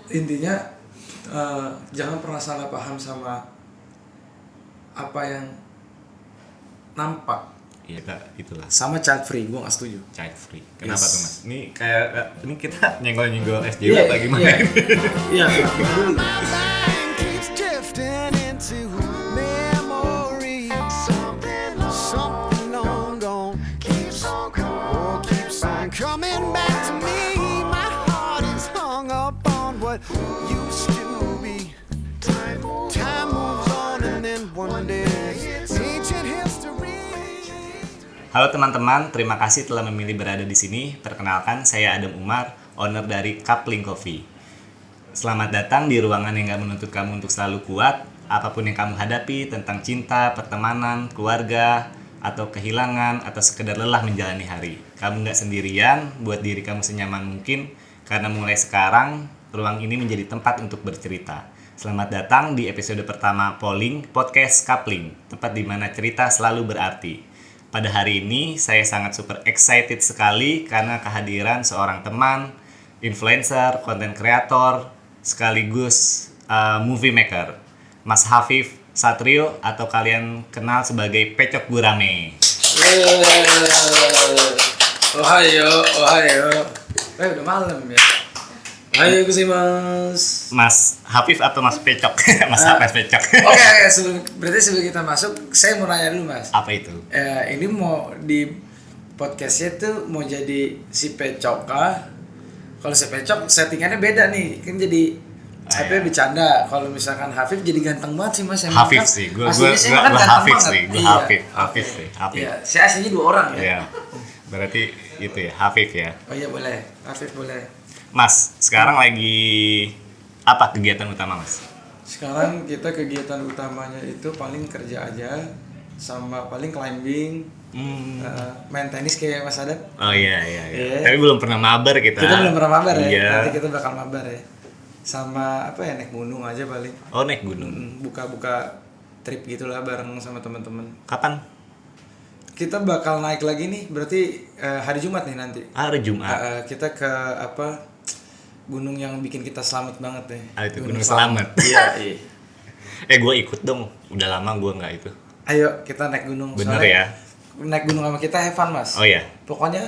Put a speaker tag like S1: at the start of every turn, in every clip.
S1: intinya jangan pernah salah paham sama apa yang nampak.
S2: Iya, itulah.
S1: Sama child free, gue nggak setuju.
S2: Child free. Kenapa
S1: Yes.
S2: tuh Mas? Ini kayak ini kita nyenggol SJW apa gimana?
S1: Iya.
S3: keeps drifting into memory. Something long gone keeps on coming back to me. My heart is hung up on what used to be. Time moves on and then one day ancient history.
S2: Halo teman-teman, terima kasih telah memilih berada di sini. Perkenalkan, saya Adam Umar, owner dari Coupling Coffee. Selamat datang di ruangan yang gak menuntut kamu untuk selalu kuat. Apapun yang kamu hadapi tentang cinta, pertemanan, keluarga, atau kehilangan, atau sekedar lelah menjalani hari. Kamu gak sendirian, buat diri kamu senyaman mungkin. Karena mulai sekarang, ruang ini menjadi tempat untuk bercerita. Selamat datang di episode pertama Polling Podcast Coupling, tempat di mana cerita selalu berarti. Pada hari ini saya sangat super excited sekali karena kehadiran seorang teman, influencer, content creator, sekaligus movie maker, Mas Hafif Satrio atau kalian kenal sebagai Pecok Gurame.
S1: Ohayo. Udah malam ya. Ayo sih Mas.
S2: Mas Hafif atau Mas Pecok? Mas Hafif Pecok.
S1: Oke, berarti sebelum kita masuk, saya mau nanya dulu Mas.
S2: Apa itu?
S1: Ini mau di podcastnya tuh mau jadi si Pecok kah? Kalau si Pecok settingannya beda nih, kan jadi Hafif bercanda. Kalau misalkan Hafif jadi ganteng banget sih Mas.
S2: Hafif sih, gue Hafif sih, gue Hafif sih.
S1: Iya, saya aslinya 2 orang ya.
S2: Iya. Berarti itu ya, Hafif ya.
S1: Oh iya boleh, Hafif boleh.
S2: Mas, sekarang lagi apa kegiatan utama Mas?
S1: Sekarang kita kegiatan utamanya itu paling kerja aja, sama paling climbing, main tenis kayak Mas Adat.
S2: Oh iya.
S1: Iya.
S2: Tapi belum pernah mabar kita.
S1: Kita belum pernah mabar ya.
S2: Iya.
S1: Nanti kita bakal mabar ya. Sama apa ya, naik gunung aja paling.
S2: Oh, naik gunung.
S1: Buka-buka trip gitulah bareng sama teman-teman.
S2: Kapan?
S1: Kita bakal naik lagi nih, berarti hari Jumat nih nanti.
S2: Hari Jumat.
S1: Kita ke apa? Gunung yang bikin kita selamat banget deh.
S2: Itu Gunung Selamat.
S1: Iya.
S2: Gue ikut dong. Udah lama gue nggak itu.
S1: Ayo kita naik gunung.
S2: Bener
S1: soalnya
S2: ya?
S1: Naik gunung sama kita have fun Mas.
S2: Oh iya.
S1: Pokoknya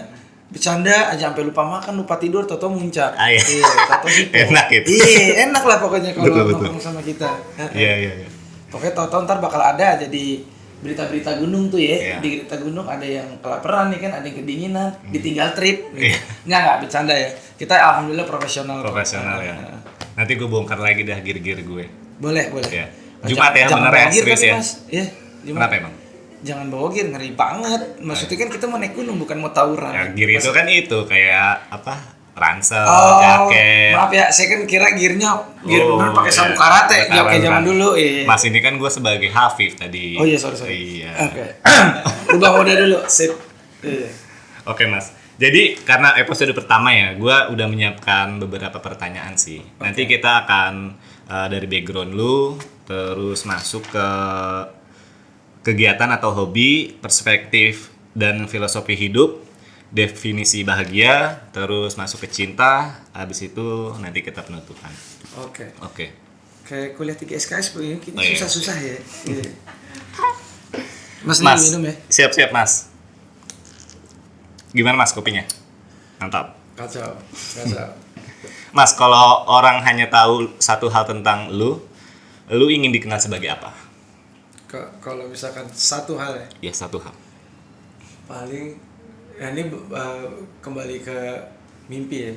S1: bercanda aja sampai lupa makan, lupa tidur, toto muncak.
S2: Iya.
S1: Toto gitu.
S2: Enak itu.
S1: Iya, enak lah pokoknya kalau
S2: Betul.
S1: ngomong sama kita.
S2: Iya.
S1: Pokoknya toto ntar bakal ada jadi berita-berita gunung tuh ya.
S2: Iya.
S1: Di berita gunung ada yang kelaparan nih kan, ada yang kedinginan, ditinggal trip.
S2: Iya.
S1: Nggak bercanda ya. Kita alhamdulillah profesional.
S2: Ya. Nanti gue bongkar lagi dah gear-gear gue.
S1: Boleh.
S2: Iya. Jumat ya,
S1: Jangan
S2: bener ya,
S1: bawa gear
S2: serius
S1: tapi,
S2: ya.
S1: Mas. Iya.
S2: Kenapa emang?
S1: Jangan bawa gear, ngeri banget. Maksudnya kan kita mau naik gunung bukan mau tawuran.
S2: Ya, gear itu kan itu kayak apa? Ransel,
S1: Oh,
S2: jaket.
S1: maaf ya, saya kan kira gearnya
S2: Oh,
S1: bener pakai sabuk
S2: iya.
S1: karate,
S2: Betul,
S1: kayak zaman
S2: betul.
S1: dulu. Iya.
S2: Mas ini kan gue sebagai Hafif tadi.
S1: Oh iya, sorry.
S2: Iya.
S1: Oke. Rubah mode dulu, sip. Iya.
S2: Oke Mas. Jadi karena episode pertama ya, gue udah menyiapkan beberapa pertanyaan sih. Nanti kita akan dari background lu, terus masuk ke kegiatan atau hobi, perspektif dan filosofi hidup, definisi bahagia, terus masuk ke cinta, habis itu nanti kita penutupan.
S1: Oke. Kayak kuliah 3 SKS begini,
S2: Oh, iya.
S1: susah-susah ya. Iya. Mas,
S2: Mas,
S1: minum ya?
S2: siap-siap Mas. Gimana Mas kopinya? Mantap.
S1: Kacau.
S2: Mas, kalau orang hanya tahu satu hal tentang lu ingin dikenal sebagai apa?
S1: Kalau misalkan satu hal ya,
S2: Ya, satu hal.
S1: paling ya ini kembali ke mimpi ya.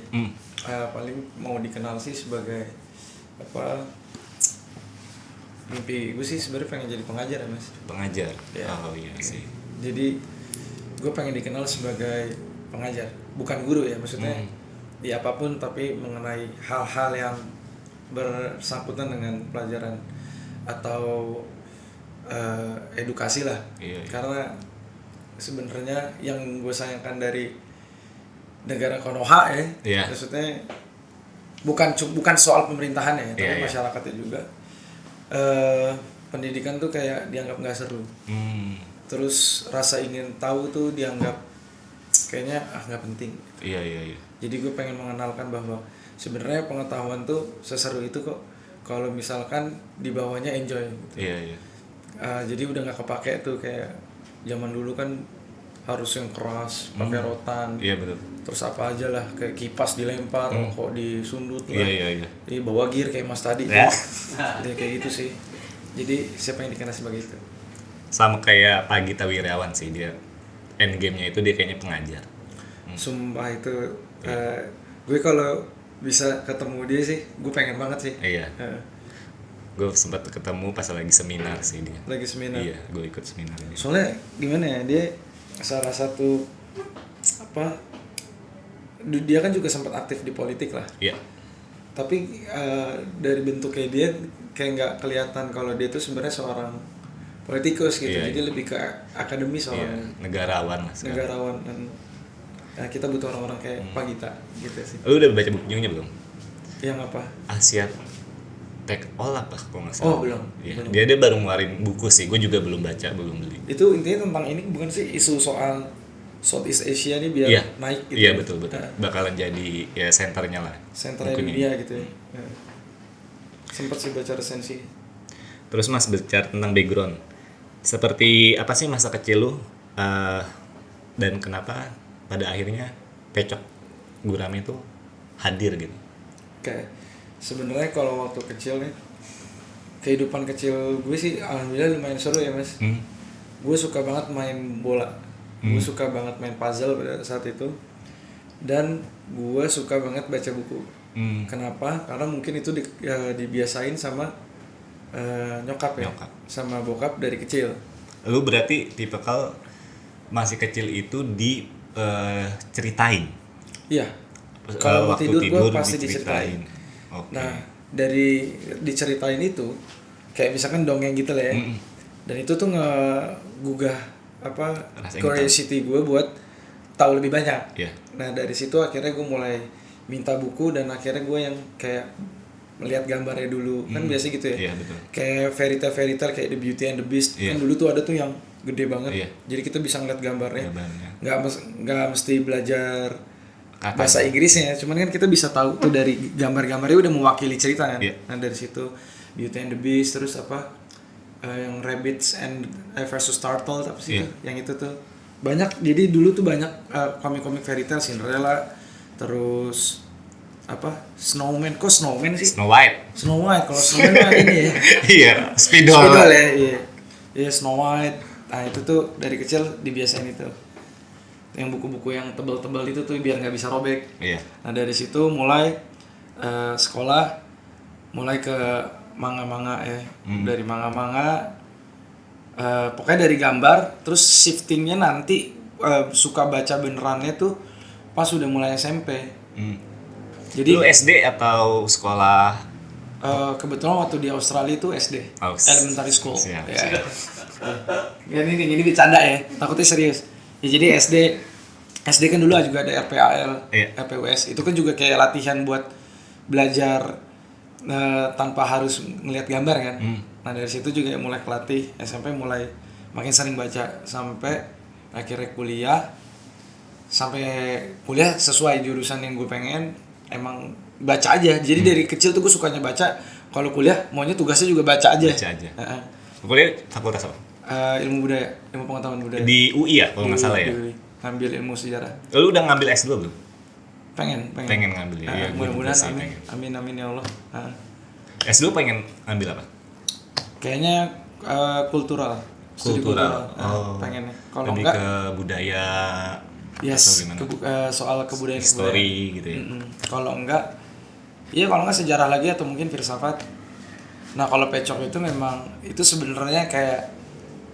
S1: Paling mau dikenal sih sebagai apa? Mimpi gue sih sebenarnya pengen jadi pengajar ya Mas.
S2: Pengajar.
S1: Ya.
S2: Oh iya sih.
S1: Jadi gue pengen dikenal sebagai pengajar, bukan guru ya maksudnya. Di apapun tapi mengenai hal-hal yang bersangkutan dengan pelajaran atau edukasi lah.
S2: Iya.
S1: Karena sebenarnya yang gue sayangkan dari negara Konoha ya,
S2: Iya.
S1: maksudnya bukan soal pemerintahan ya, tapi
S2: Iya.
S1: masyarakatnya juga. Pendidikan tuh kayak dianggap nggak seru. Terus rasa ingin tahu tuh dianggap kayaknya nggak penting.
S2: Iya.
S1: Jadi gue pengen mengenalkan bahwa sebenarnya pengetahuan tuh seseru itu kok kalau misalkan di bawahnya enjoy gitu.
S2: Iya.
S1: Jadi udah nggak kepake tuh kayak zaman dulu kan harus yang keras pakai rotan.
S2: Iya betul.
S1: Terus apa aja lah kayak kipas dilempar kok disundut lah.
S2: Iya.
S1: Bawa gear kayak Mas tadi.
S2: Ya.
S1: Dia kayak gitu sih. Jadi siapa yang dikenal sebagai itu?
S2: Sama kayak Pak Gita Wirjawan sih, dia end game-nya itu dia kayaknya pengajar.
S1: Sumpah itu gue kalau bisa ketemu dia sih gue pengen banget sih.
S2: Iya. Gue sempat ketemu pas lagi seminar sih dia.
S1: Lagi seminar.
S2: Iya, gue ikut seminar ini.
S1: Soalnya gimana ya, dia salah satu apa, dia kan juga sempat aktif di politik lah.
S2: Iya.
S1: Tapi dari bentuknya dia kayak nggak kelihatan kalau dia tuh sebenarnya seorang politikus gitu.
S2: Iya,
S1: Jadi lebih ke akademis
S2: Iya,
S1: soalnya.
S2: negarawan lah sekarang.
S1: Negarawan dan kita butuh orang-orang kayak Pak Gita gitu sih.
S2: Lu udah baca bukunya belum?
S1: Yang apa?
S2: Asia Take All apa kalau nggak salah?
S1: Oh, belum.
S2: Iya.
S1: Belum.
S2: Dia baru ngeluarin buku sih, gue juga belum baca, belum beli.
S1: Itu intinya tentang ini bukan sih, isu soal Southeast Asia nih biar
S2: Iya.
S1: naik gitu.
S2: Iya betul. Bakalan jadi ya senternya lah.
S1: Senternya
S2: bukunya.
S1: dunia gitu ya. Sempat sih baca resensi.
S2: Terus Mas bicara tentang background. Seperti apa sih masa kecil lu dan kenapa pada akhirnya Pecok Gurame itu hadir gitu?
S1: Kayak sebenarnya kalau waktu kecil nih, kehidupan kecil gue sih alhamdulillah lumayan seru ya Mas. Gue suka banget main bola. Gue suka banget main puzzle pada saat itu. Dan gue suka banget baca buku. Kenapa? Karena mungkin itu dibiasain sama nyokap ya. Sama bokap dari kecil.
S2: Lu berarti tipikal masih kecil itu ceritain.
S1: Iya. Kalau
S2: waktu
S1: tidur gue pasti
S2: diceritain.
S1: diceritain.
S2: Okay.
S1: Nah, dari diceritain itu kayak misalkan dongeng gitu lah ya. Dan itu tuh ngegugah apa
S2: Rasa
S1: curiosity gue buat tahu lebih banyak.
S2: Iya.
S1: Nah, dari situ akhirnya gue mulai minta buku dan akhirnya gue yang kayak melihat gambarnya dulu. Kan biasa gitu ya.
S2: Iya, betul.
S1: Kayak fairy tale kayak The Beauty and the Beast.
S2: Iya.
S1: Kan dulu tuh ada tuh yang gede banget.
S2: Iya.
S1: Jadi kita bisa ngeliat gambarnya.
S2: Gambarnya.
S1: Nggak mesti belajar
S2: Kata.
S1: bahasa Inggrisnya, cuman kan kita bisa tahu tuh dari gambar-gambarnya udah mewakili cerita kan.
S2: Iya.
S1: Nah dari situ Beauty and the Beast, terus apa yang Rabbits and versus Turtle apa sih
S2: Iya.
S1: itu? Yang itu tuh banyak. Jadi dulu tuh banyak komik-komik fairy tale, Cinderella, terus apa Snowman. Kok Snowman sih?
S2: Snow White.
S1: Snow White. Kalau Snowman mah ini ya.
S2: Iya, Spidol.
S1: Spidol ya, iya. Iya Snow White. Nah itu tuh dari kecil dibiasain itu. Yang buku-buku yang tebal-tebal itu tuh biar nggak bisa robek.
S2: Iya.
S1: Nah dari situ mulai sekolah, mulai ke manga-manga ya. Dari manga-manga, pokoknya dari gambar, terus shiftingnya nanti suka baca benerannya tuh pas udah mulai SMP. Jadi
S2: Lu SD atau sekolah?
S1: kebetulan waktu di Australia itu SD,
S2: Oh,
S1: elementary school.
S2: siap,
S1: Ya.
S2: siap.
S1: Ya, ini bercanda ya, takutnya serius. Ya jadi SD kan dulu juga ada RPAL,
S2: Iya.
S1: RPUS. Itu kan juga kayak latihan buat belajar tanpa harus ngelihat gambar kan. Nah dari situ juga mulai kelatih. SMP mulai makin sering baca sampai akhirnya kuliah. Sampai kuliah sesuai jurusan yang gue pengen, emang baca aja. Jadi dari kecil tuh gue sukanya baca. Kalau kuliah maunya tugasnya juga baca aja.
S2: Baca aja. Kuliah fakultas apa?
S1: Ilmu budaya, ilmu pengetahuan budaya.
S2: Di UI ya kalau nggak salah ya.
S1: Ngambil ilmu sejarah.
S2: Lu udah ngambil S2 belum?
S1: Pengen
S2: ngambil ya. Iya, gua juga
S1: mudah-mudahan
S2: sih
S1: amin.
S2: pengen.
S1: Amin ya Allah.
S2: S2 pengen ambil apa?
S1: Kayaknya kultural. Studi
S2: Kultural.
S1: Pengen. Kalau
S2: Lebih
S1: enggak
S2: ke budaya atau
S1: yes,
S2: gimana?
S1: soal kebudayaan
S2: History gitu ya.
S1: Kalau enggak sejarah lagi atau mungkin filsafat. Nah kalau Pecok itu memang itu sebenarnya kayak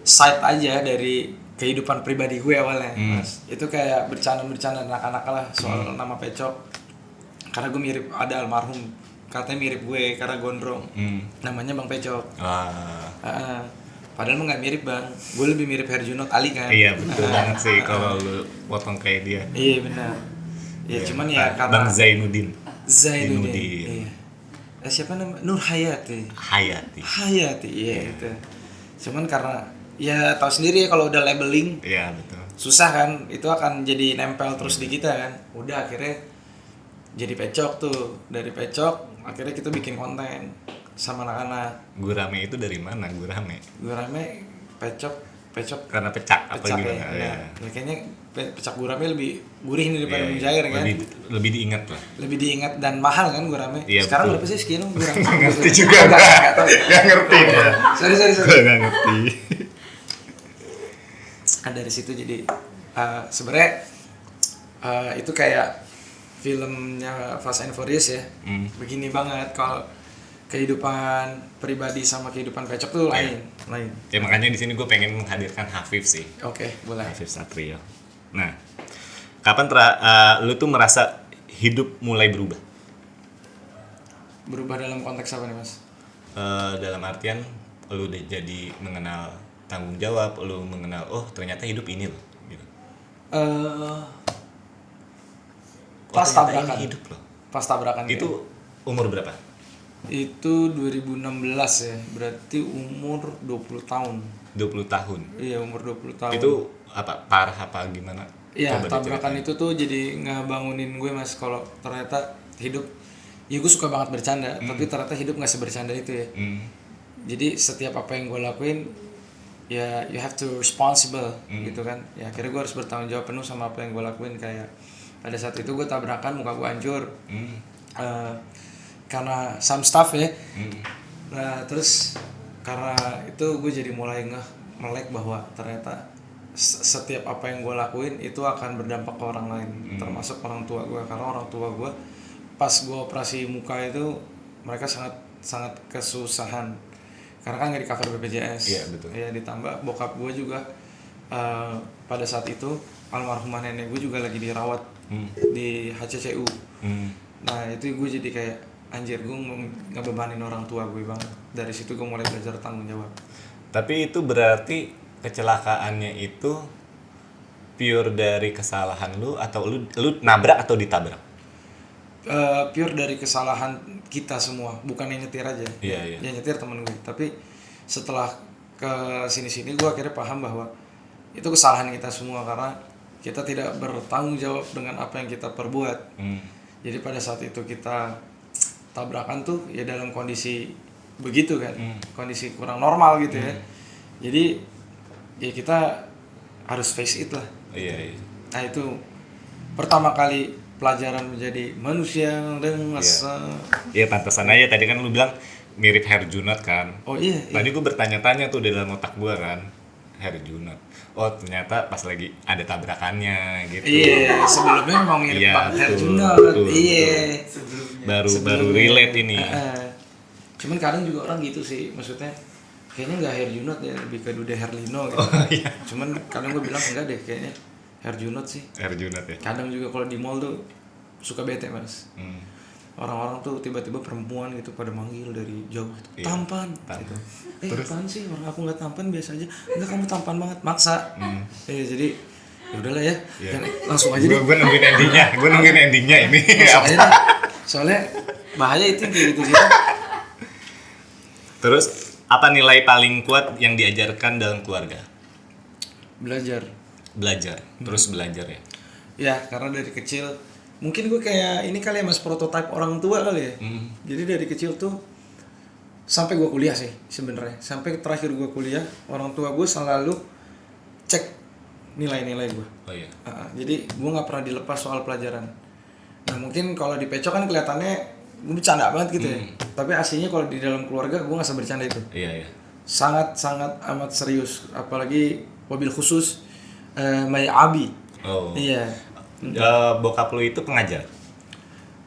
S1: side aja dari kehidupan pribadi gue awalnya, Mas. Itu kayak bercanda anak-anak lah soal nama Pecok. Karena gue mirip, ada almarhum katanya mirip gue karena gondrong. Namanya Bang Pecok. Padahal mah nggak mirip Bang. Gue lebih mirip Herjunot Ali kan.
S2: Iya betul banget sih kalau lu potong kayak dia.
S1: Iya benar. Ya cuman ya karena
S2: Bang Zainuddin.
S1: Iya. Siapa namanya? Nur Hayati. Hayati, iya itu. Cuman karena ya tahu sendiri ya kalau udah labeling,
S2: Iya betul.
S1: susah kan, itu akan jadi nempel terus di kita kan. Udah akhirnya jadi pecok tuh. Dari pecok akhirnya kita bikin konten sama anak-anak.
S2: Gurame itu dari mana Gurame?
S1: Gurame pecok
S2: Karena pecak apa
S1: pecak
S2: gimana?
S1: ya. Ya, kayaknya pecak gurame lebih gurih nih daripada mujair kan.
S2: Lebih diingat lah.
S1: Lebih diingat dan mahal kan gurame.
S2: Iya,
S1: sekarang
S2: betul.
S1: berapa sih sekilo gurame?
S2: Nggak ngerti juga.
S1: Nggak tahu.
S2: Nggak ngerti ya.
S1: Sorry.
S2: Nggak ngerti.
S1: Dari situ jadi sebenarnya itu kayak filmnya Fast and Furious ya. Begini banget kalau kehidupan pribadi sama kehidupan pecok tuh lain.
S2: Ya makanya di sini gue pengen menghadirkan Hafif sih.
S1: Oke, boleh.
S2: Hafif Satrio. Nah, kapan lu tuh merasa hidup mulai berubah?
S1: Berubah dalam konteks apa nih, Mas?
S2: Dalam artian lu udah jadi mengenal tanggung jawab, lu mengenal ternyata hidup ini loh gitu.
S1: Pas
S2: ternyata
S1: tabrakan.
S2: ini hidup loh.
S1: Pas tabrakan
S2: Itu umur berapa?
S1: Itu 2016 ya. Berarti umur 20 tahun.
S2: 20 tahun.
S1: Iya, umur 20 tahun.
S2: Itu apa? Parah apa gimana?
S1: Iya,
S2: Coba
S1: tabrakan
S2: diceritain.
S1: itu tuh jadi ngebangunin gue, Mas, kalau ternyata hidup, ya gue suka banget bercanda, tapi ternyata hidup nggak sebercanda itu ya. Jadi setiap apa yang gue lakuin, ya you have to responsible gitu kan. Ya akhirnya gue harus bertanggung jawab penuh sama apa yang gue lakuin. Kayak pada saat itu gue tabrakan, muka gue hancur karena some stuff ya. Nah terus karena itu gue jadi mulai melek bahwa ternyata setiap apa yang gue lakuin itu akan berdampak ke orang lain, termasuk orang tua gue. Karena orang tua gue pas gue operasi muka itu mereka sangat kesusahan karena kan nggak di cover BPJS.
S2: Iya, betul.
S1: Ya ditambah bokap gue juga pada saat itu almarhumah nenek gue juga lagi dirawat di HCCU. Nah itu gue jadi kayak anjir, gue ngebebanin orang tua gue banget. Dari situ gue mulai belajar tanggung jawab.
S2: Tapi itu berarti kecelakaannya itu pure dari kesalahan lu atau lu nabrak atau ditabrak?
S1: Pure dari kesalahan kita semua, bukan yang nyetir aja.
S2: Iya.
S1: Yang nyetir temen gue. Tapi setelah ke sini gue akhirnya paham bahwa itu kesalahan kita semua karena kita tidak bertanggung jawab dengan apa yang kita perbuat. Jadi pada saat itu kita tabrakan tuh ya dalam kondisi begitu kan, kondisi kurang normal gitu ya. Jadi ya kita harus face it lah.
S2: Iya.
S1: Nah itu pertama kali pelajaran menjadi manusia dengan
S2: Iya pantesan aja tadi kan lu bilang mirip Herjunot kan.
S1: Oh iya.
S2: Tadi gue bertanya-tanya tuh di dalam otak gue kan, Herjunot. Oh ternyata pas lagi ada tabrakannya gitu.
S1: Iya, sebelumnya memang mirip
S2: Iya,
S1: banget
S2: betul,
S1: Herjunot.
S2: betul.
S1: Iya.
S2: Baru relate ini.
S1: Cuman kadang juga orang gitu sih, maksudnya kayaknya nggak Herjunot ya, lebih ke Dude Herlino gitu.
S2: Iya.
S1: Cuman kadang gue bilang enggak deh, kayaknya Herjunot sih.
S2: Herjunot ya.
S1: Kadang juga kalau di mall tuh suka bete, Mas. Orang-orang tuh tiba-tiba perempuan gitu pada manggil dari jauh gitu.
S2: Iya,
S1: Tampan. Gitu. Apaan sih, orang aku nggak tampan biasa aja. Enggak, kamu tampan banget, maksa. Jadi ya udahlah ya.
S2: Iya.
S1: Dan langsung aja deh.
S2: Gue nungguin endingnya ini.
S1: Langsung aja deh. Soalnya bahaya itu kayak gitu sih.
S2: Terus apa nilai paling kuat yang diajarkan dalam keluarga?
S1: Belajar.
S2: Terus belajar ya.
S1: Ya, karena dari kecil mungkin gue kayak ini kali ya, Mas, prototipe orang tua kali ya. Jadi dari kecil tuh sampai gue kuliah sih sebenarnya. Sampai terakhir gue kuliah, orang tua gue selalu cek nilai-nilai gue.
S2: Oh iya.
S1: Jadi gue nggak pernah dilepas soal pelajaran. Nah mungkin kalau di pecok kan kelihatannya gue bercanda banget gitu ya. Tapi aslinya kalau di dalam keluarga gue nggak sebercanda itu.
S2: Iya.
S1: Sangat amat serius. Apalagi mobil khusus My Abi.
S2: Oh.
S1: Iya.
S2: Bokap lu itu pengajar?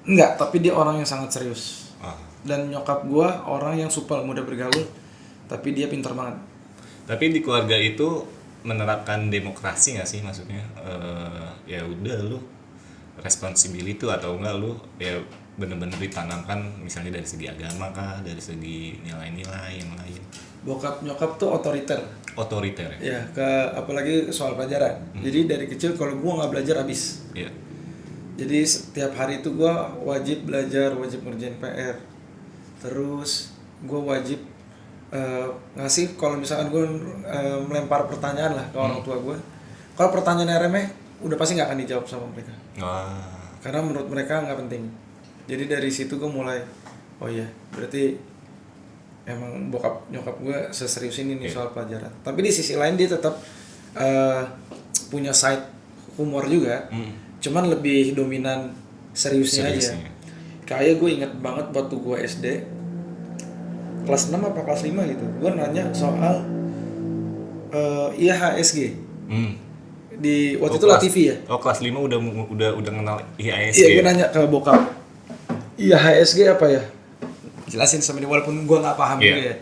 S1: Enggak, tapi dia orang yang sangat serius.
S2: Oh.
S1: Dan nyokap gue orang yang supel, mudah bergaul, tapi dia pintar banget.
S2: Tapi di keluarga itu menerapkan demokrasi nggak sih, maksudnya ya udah lu responsibility atau enggak lu ya bener-bener ditanamkan misalnya dari segi agama kah, dari segi nilai-nilai yang lain?
S1: Bokap nyokap tuh otoriter
S2: ya?
S1: ya, apalagi soal pelajaran. Jadi dari kecil kalau gue nggak belajar habis.
S2: Iya.
S1: Jadi setiap hari itu gue wajib belajar, wajib ngerjain PR. Terus gue wajib ngasih, kalau misalkan gue melempar pertanyaan lah ke orang tua gue. Kalau pertanyaannya remeh, udah pasti nggak akan dijawab sama mereka.
S2: Wah.
S1: karena menurut mereka nggak penting. Jadi dari situ gue mulai, oh iya berarti emang bokap nyokap gue seserius ini nih soal pelajaran. Tapi di sisi lain dia tetap punya side humor juga, cuman lebih dominan seriusnya aja. Kayak gue inget banget waktu gue SD kelas 6 apa kelas 5 gitu, gue nanya soal IHSG. Di waktu itu LaTV ya.
S2: Oh, kelas 5 udah kenal IHSG.
S1: Iya, gue nanya ke bokap. IHSG apa ya? Jelasin sama dia walaupun gue nggak paham juga ya.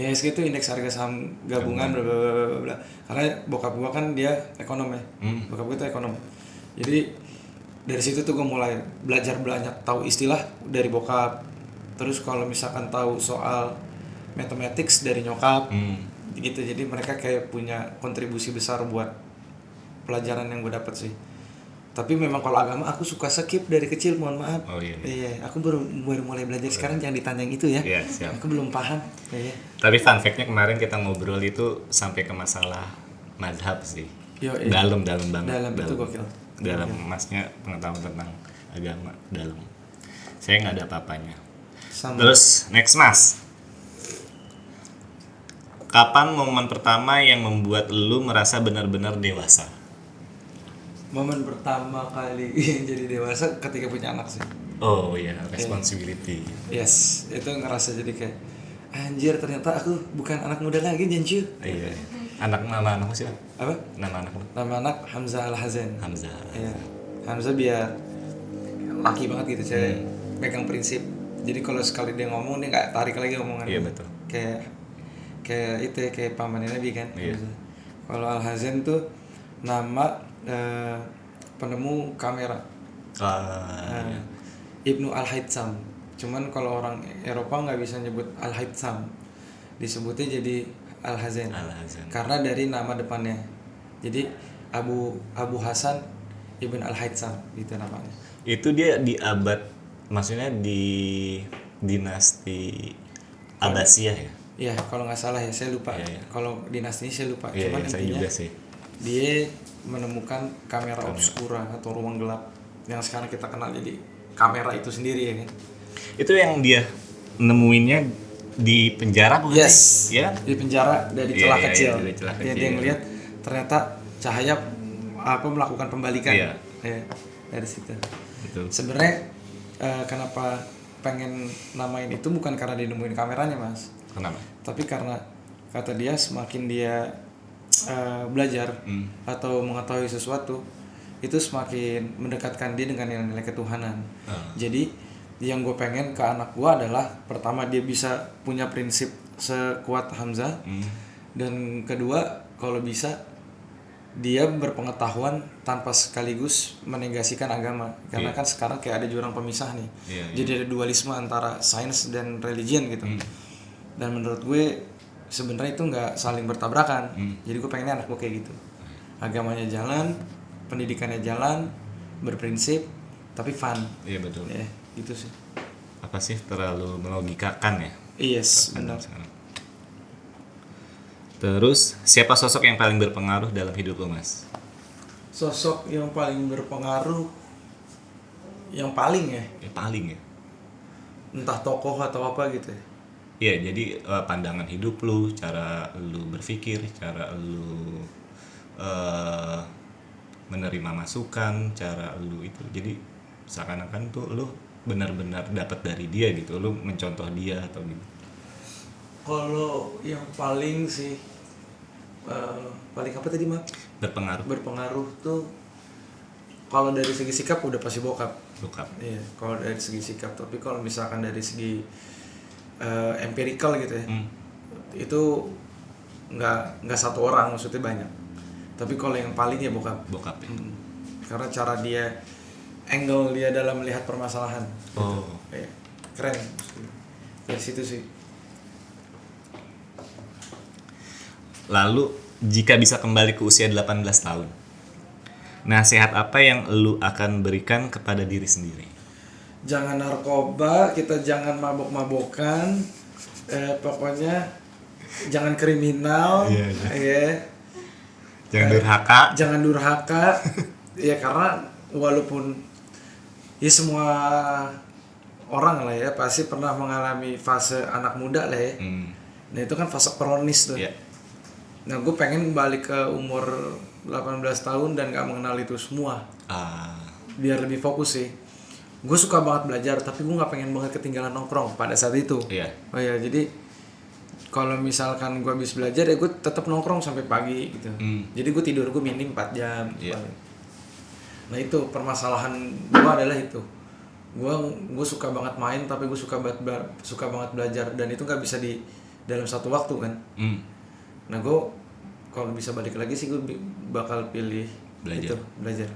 S1: IHSG itu indeks harga saham gabungan bla bla bla bla. Karena bokap gue kan dia ekonom ya. Bokap gue itu ekonom. Jadi dari situ tuh gue mulai belajar banyak tahu istilah dari bokap. Terus kalau misalkan tahu soal mathematics dari nyokap. Gitu. Jadi mereka kayak punya kontribusi besar buat pelajaran yang gue dapet sih. Tapi memang kalau agama aku suka skip dari kecil, mohon maaf.
S2: Oh iya.
S1: Iya, aku baru mulai belajar sekarang, jangan ditanya yang itu ya.
S2: Iya, siap.
S1: Aku belum paham. Iya.
S2: Tapi fun fact-nya kemarin kita ngobrol itu sampai ke masalah madhab sih.
S1: Yo, iya.
S2: Dalam banget.
S1: Dalam itu gokil.
S2: Dalam masnya pengetahuan tentang agama dalam. Saya nggak ada apa-apanya.
S1: Sama.
S2: Terus next mas. Kapan momen pertama yang membuat lu merasa benar-benar dewasa?
S1: Momen pertama kali yang jadi dewasa ketika punya anak sih.
S2: Oh iya, responsibility.
S1: Yes, itu ngerasa jadi kayak anjir ternyata aku bukan anak muda lagi, Janju.
S2: Iya. Nama anak siapa?
S1: Apa?
S2: Nama anak.
S1: Nama anak Hamzah Al-Hazen.
S2: Hamzah.
S1: Iya. Hamzah biar laki banget gitu, cewek. Pegang prinsip. Jadi kalau sekali dia ngomong dia nggak tarik lagi omongan.
S2: Iya betul.
S1: Kayak itu ya, kayak pamannya Nabi kan.
S2: Iya.
S1: Kalau Al-Hazen tuh nama penemu kamera.
S2: Iya.
S1: Ibnu Al-Haytham. Cuman kalau orang Eropa nggak bisa nyebut Al-Haytham, disebutnya jadi Al-Hazen. Karena dari nama depannya. Jadi Abu Hasan Ibn Al-Haytham gitu namanya.
S2: Itu dia di abad, maksudnya di dinasti Abbasiyah ya?
S1: Iya, kalau nggak salah ya, saya lupa.
S2: Iya.
S1: Kalau dinastinya saya lupa.
S2: Iya,
S1: Cuman
S2: saya
S1: intinya
S2: juga sih.
S1: dia menemukan kamera obscura atau ruang gelap yang sekarang kita kenal jadi kamera itu sendiri ya kan.
S2: Itu yang dia nemuinnya di penjara bukan sih? Ya.
S1: Di penjara dari celah
S2: Iya,
S1: kecil.
S2: dari celah
S1: Dia
S2: kecil.
S1: ngelihat ternyata cahaya melakukan pembalikan.
S2: Iya.
S1: Ya, dari situ.
S2: Betul.
S1: Sebenarnya kenapa pengen namain itu bukan karena dia nemuin kameranya, Mas.
S2: Kenapa?
S1: Tapi karena kata dia semakin dia belajar atau mengetahui sesuatu itu semakin mendekatkan dia dengan nilai ketuhanan. Jadi yang gue pengen ke anak gue adalah pertama dia bisa punya prinsip sekuat Hamzah, dan kedua kalau bisa dia berpengetahuan tanpa sekaligus menegasikan agama, karena kan sekarang kayak ada jurang pemisah nih. Jadi ada dualisme antara sains dan religion gitu. Dan menurut gue sebenarnya itu nggak saling bertabrakan. Jadi gue pengennya anak gue kayak gitu, agamanya jalan, pendidikannya jalan, berprinsip tapi fun.
S2: Iya betul.
S1: Ya gitu sih.
S2: Apa sih terlalu melogikakan ya?
S1: Yes, benar.
S2: Terus siapa sosok yang paling berpengaruh dalam hidup lo, Mas?
S1: Sosok yang paling berpengaruh, yang paling ya?
S2: Yang paling ya?
S1: Entah tokoh atau apa gitu ya?
S2: Iya, jadi pandangan hidup lu, cara lu berpikir, cara lu menerima masukan, cara lu itu. Jadi seakan-akan tuh lu benar-benar dapat dari dia gitu, lu mencontoh dia atau gitu.
S1: Kalau yang paling sih paling apa tadi Mak? Berpengaruh tuh kalau dari segi sikap udah pasti bokap. Iya, kalau dari segi sikap. Tapi kalau misalkan dari segi empirical gitu ya, itu nggak satu orang, maksudnya banyak. Tapi kalau yang paling ya bokap ya. Karena cara dia, angle dia dalam melihat permasalahan.
S2: Oh,
S1: gitu. Keren. Dari situ sih.
S2: Lalu jika bisa kembali ke usia 18 tahun, nasihat apa yang lu akan berikan kepada diri sendiri?
S1: Jangan narkoba, kita jangan mabok-mabokan, pokoknya jangan kriminal,
S2: Jangan durhaka.
S1: Jangan durhaka, ya karena walaupun Ya semua orang lah ya pasti pernah mengalami fase anak muda lah ya. Nah itu kan fase kronis tuh.
S2: Iya.
S1: Nah gue pengen balik ke umur 18 tahun dan gak mengenal itu semua. Biar lebih fokus sih. Gue suka banget belajar tapi gue gak pengen banget ketinggalan nongkrong pada saat itu.
S2: Iya.
S1: Oh ya jadi kalau misalkan gue habis belajar ya gue tetap nongkrong sampai pagi gitu. Jadi gue tidur gue minim 4 jam.
S2: Iya.
S1: Nah itu permasalahan gue adalah itu. Gue suka banget main tapi gue suka banget belajar dan itu nggak bisa di dalam satu waktu kan. Nah gue kalau bisa balik lagi sih gue bakal pilih
S2: Belajar.
S1: belajar.